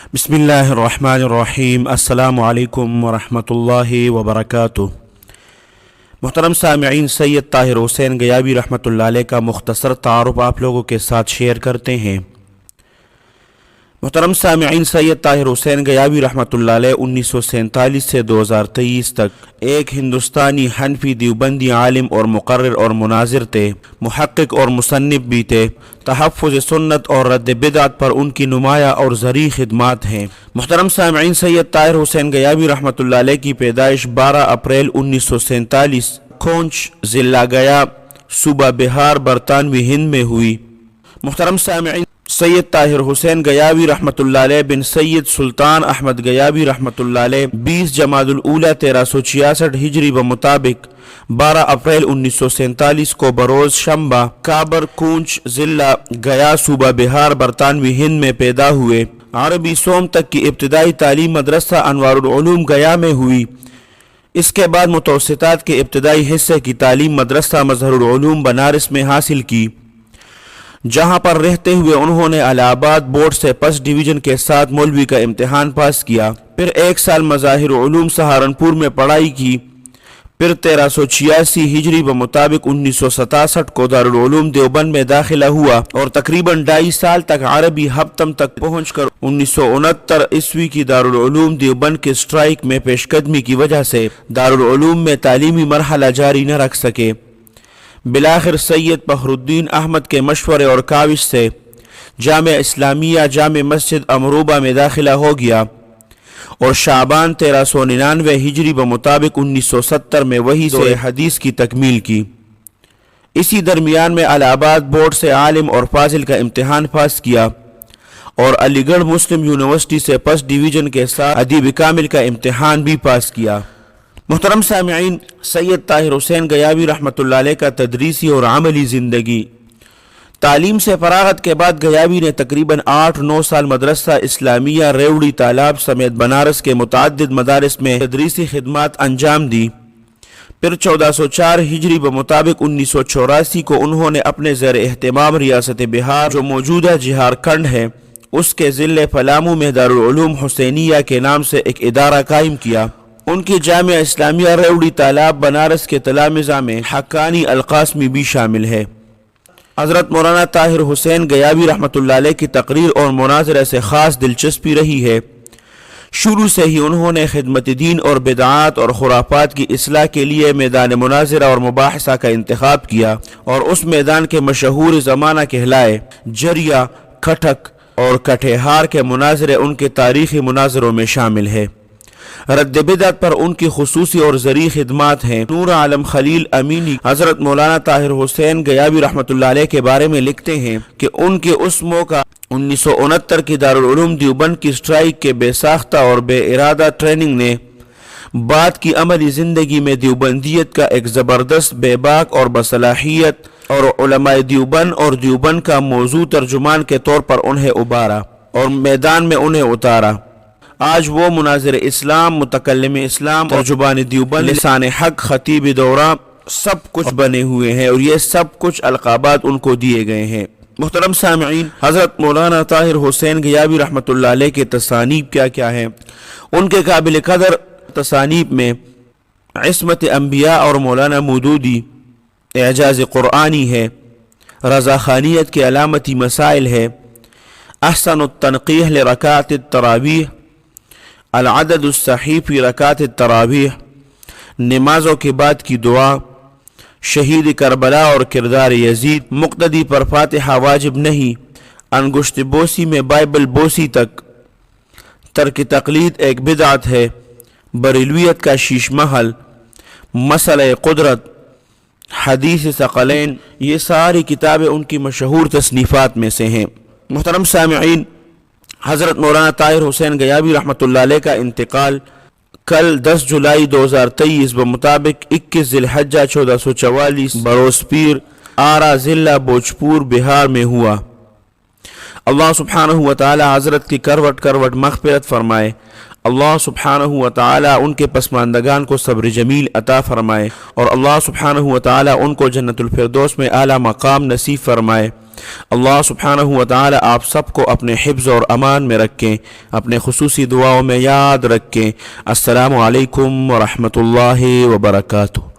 بسم اللہ الرحمن الرحیم۔ السلام علیکم ورحمۃ اللہ وبرکاتہ۔ محترم سامعین، سید طاہر حسین گیابی رحمۃ اللہ علیہ کا مختصر تعارف آپ لوگوں کے ساتھ شیئر کرتے ہیں۔ محترم سامعین، سید طاہر حسین گیابی رحمۃ اللہ علیہ 1947 سے 2023 تک ایک ہندوستانی حنفی دیوبندی عالم اور مقرر اور مناظر تھے، محقق اور مصنف بھی تھے۔ تحفظ سنت اور رد بدعت پر ان کی نمایاں اور زرعی خدمات ہیں۔ محترم سامعین، سید طاہر حسین گیابی رحمۃ اللہ علیہ کی پیدائش 12 اپریل 1947 کونچ، ضلع گیا، صوبہ بہار، برطانوی ہند میں ہوئی۔ محترم سامعین، سید طاہر حسین گیابی رحمۃ اللہ علیہ بن سید سلطان احمد گیابی رحمۃ اللہ علیہ 20 جمادی الاولی 1366 ہجری بمطابق 12 اپریل 1947 کو بروز شنبہ کابر، کونچ، ضلع گیا، صوبہ بہار، برطانوی ہند میں پیدا ہوئے۔ عربی سوم تک کی ابتدائی تعلیم مدرسہ انوار العلوم گیا میں ہوئی۔ اس کے بعد متوسطات کے ابتدائی حصے کی تعلیم مدرسہ مظہر العلوم بنارس میں حاصل کی، جہاں پر رہتے ہوئے انہوں نے الہ آباد بورڈ سے فرسٹ ڈویژن کے ساتھ مولوی کا امتحان پاس کیا۔ پھر 1 سال مظاہر علوم سہارنپور میں پڑھائی کی۔ پھر 1386 ہجری بمطابق 1967 کو دارالعلوم دیوبند میں داخلہ ہوا اور تقریباً 2.5 سال تک عربی ہفتم تک پہنچ کر 1969 عیسوی کی دارالعلوم دیوبند کے اسٹرائک میں پیش قدمی کی وجہ سے دارالعلوم میں تعلیمی مرحلہ جاری نہ رکھ سکے۔ بالآخر سید فخر الدین احمد کے مشورے اور کاوش سے جامعہ اسلامیہ جامع مسجد امروبہ میں داخلہ ہو گیا اور شعبان 1399 ہجری بمطابق 1970 میں وہی سے حدیث کی تکمیل کی۔ اسی درمیان میں الہ آباد بورڈ سے عالم اور فاضل کا امتحان پاس کیا اور علی گڑھ مسلم یونیورسٹی سے فرسٹ ڈویژن کے ساتھ ادیب کامل کا امتحان بھی پاس کیا۔ محترم سامعین، سید طاہر حسین گیابی رحمۃ اللہ علیہ کا تدریسی اور عملی زندگی۔ تعلیم سے فراغت کے بعد گیابی نے تقریباً 8-9 سال مدرسہ اسلامیہ ریوڑی تالاب سمیت بنارس کے متعدد مدارس میں تدریسی خدمات انجام دی۔ پھر 1404 ہجری بمطابق 1984 کو انہوں نے اپنے زیر اہتمام ریاست بہار جو موجودہ جھارکھنڈ ہے اس کے ضلع پلامو میں دارالعلوم حسینیہ کے نام سے ایک ادارہ قائم کیا۔ ان کی جامعہ اسلامیہ ریوڑی تالاب بنارس کے تلامذہ میں حقانی القاسمی بھی شامل ہے۔ حضرت مولانا طاہر حسین گیابی رحمۃ اللہ علیہ کی تقریر اور مناظرے سے خاص دلچسپی رہی ہے۔ شروع سے ہی انہوں نے خدمت دین اور بدعات اور خرافات کی اصلاح کے لیے میدان مناظرہ اور مباحثہ کا انتخاب کیا اور اس میدان کے مشہور زمانہ کہلائے جریہ، کھٹک اور کٹھیہار کے مناظرے ان کے تاریخی مناظروں میں شامل ہے۔ رد بدعت پر ان کی خصوصی اور زرعی خدمات ہیں۔ نور عالم خلیل امینی حضرت مولانا طاہر حسین گیابی رحمۃ اللہ علیہ کے بارے میں لکھتے ہیں کہ ان کے اس موقع 1969 کی دارالعلوم دیوبند کی اسٹرائک کے بے ساختہ اور بے ارادہ ٹریننگ نے بعد کی عملی زندگی میں دیوبندیت کا ایک زبردست، بے باک اور باصلاحیت اور علماء دیوبند اور دیوبند کا موضوع ترجمان کے طور پر انہیں ابھارا اور میدان میں انہیں اتارا۔ آج وہ مناظر اسلام، متکلم اسلام، ترجمان دیوبند، لسان حق، خطیب دورہ سب کچھ بنے ہوئے ہیں اور یہ سب کچھ القابات ان کو دیے گئے ہیں۔ محترم سامعین، حضرت مولانا طاہر حسین گیابی رحمۃ اللہ علیہ کے تصانیف کیا ہیں؟ ان کے قابل قدر تصانیف میں عصمت انبیاء اور مولانا مودودی، اعجاز قرآنی ہے، رضا خانیت کے علامتی مسائل ہے، احسن التنقیح لرکعت التراویح، العدد الصحیح فی رکعت التراویح، نمازوں کے بعد کی دعا، شہید کربلا اور کردار یزید، مقتدی پر فاتحہ واجب نہیں، انگشت بوسی میں بائبل بوسی تک، ترک تقلید ایک بدعت ہے، بریلویت کا شیش محل، مسئلہ قدرت، حدیث ثقلین، یہ ساری کتابیں ان کی مشہور تصنیفات میں سے ہیں۔ محترم سامعین، حضرت مولانا طاہر حسین گیابی رحمۃ اللہ علیہ کا انتقال کل 10 جولائی 2023 بمطابق 21 ذی الحجہ 1444 بروز پیر، آرا، ضلع بھوجپور، بہار میں ہوا۔ اللہ سبحانہ و تعالی حضرت کی کروٹ کروٹ مغفرت فرمائے۔ اللہ سبحانہ و تعالیٰ ان کے پسماندگان کو صبر جمیل عطا فرمائے، اور اللہ سبحانہ و تعالیٰ ان کو جنت الفردوس میں اعلیٰ مقام نصیب فرمائے۔ اللہ سبحانہ و تعالیٰ آپ سب کو اپنے حفظ اور امان میں رکھیں، اپنے خصوصی دعاؤں میں یاد رکھیں۔ السلام علیکم ورحمۃ اللہ وبرکاتہ۔